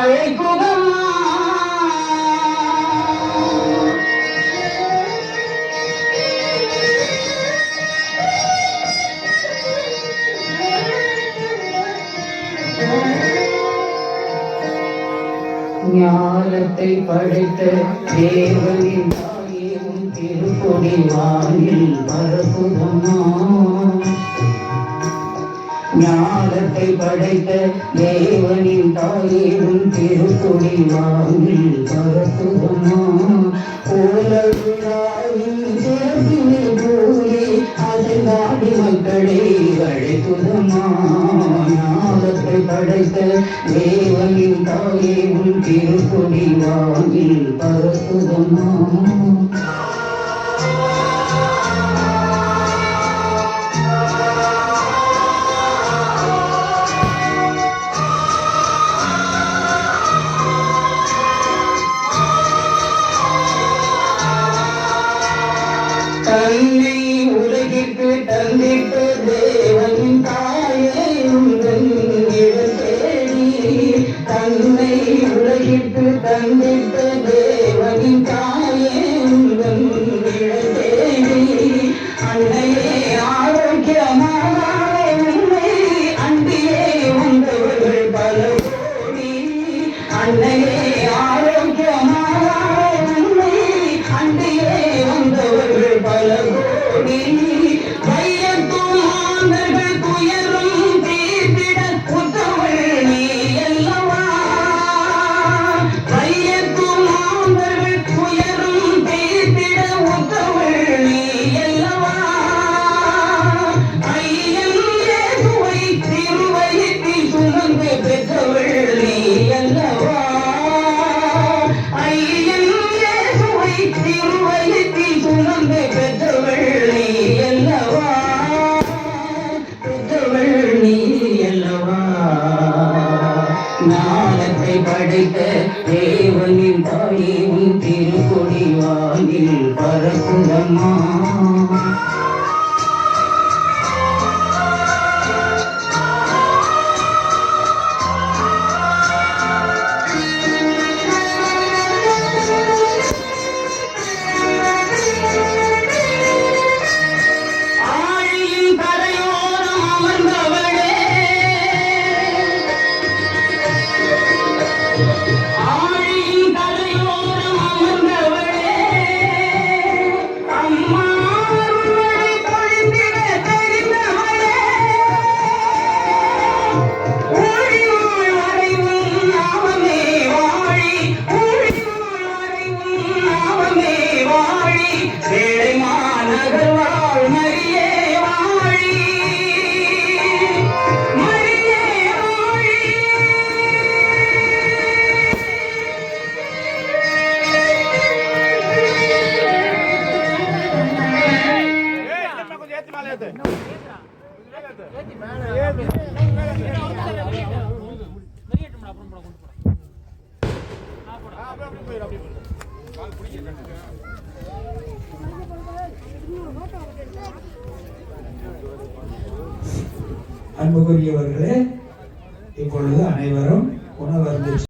அழைக்குதம்மா ஞானத்தை படைத்த தேவனின் தாயும் திருக்கொடி வானில் பரப்புதம்மா. ஞானத்தை படைத்த தேவனின் தாயும் திருக்கொடி வானில் பரப்புதம்மா. உலகின் சிறப்பினை போலே அதை நாடி மக்களை அழைக்குதம்மா. ஞானத்தை படைத்த தேவனின் தாயே உன் திருக்கொடி வானில் பரப்புதம்மா. தன்னை உலகிற்கு தந்திட்ட தேவனின் தாயே உங்கள் தேடி. தன்னை உலகிற்கு தந்திட்ட தேவனின் தாயே உங்கள் தேடி. அன்னையே ஆரோக்கியமான உண்மை அன்பியே வந்தவர்கள் பல கோடி. அன்னையே ஆரோக்கியமான உண்மை அன்பியே வந்தவர்கள் பல கோடி. வையத்தும் ஆண்டர்கள் துயரும் தீர்த்திட உத்தவள் நீ அல்லவா. வையத்தும் ஆண்டர்கள் துயரும் தீர்த்திட உத்தவள் நீ அல்லவா. ஐயன் இயேசுவை திருவயிற்றில் சுமந்து பெற்றவள் நீ அல்லவா. ஐயன் இயேசுவை திருவயிற்றில் சுமந்து பெற்றவள் நீ அல்லவா. பெற்றவள் நீ அல்லவா. ஞானத்தை படைத்த தேவனின் தாயே உன் திருக்கொடி வானில் பரப்புதம்மா. அன்புக்குரியவர்களே, இப்பொழுது அனைவரும் உணவருந்தி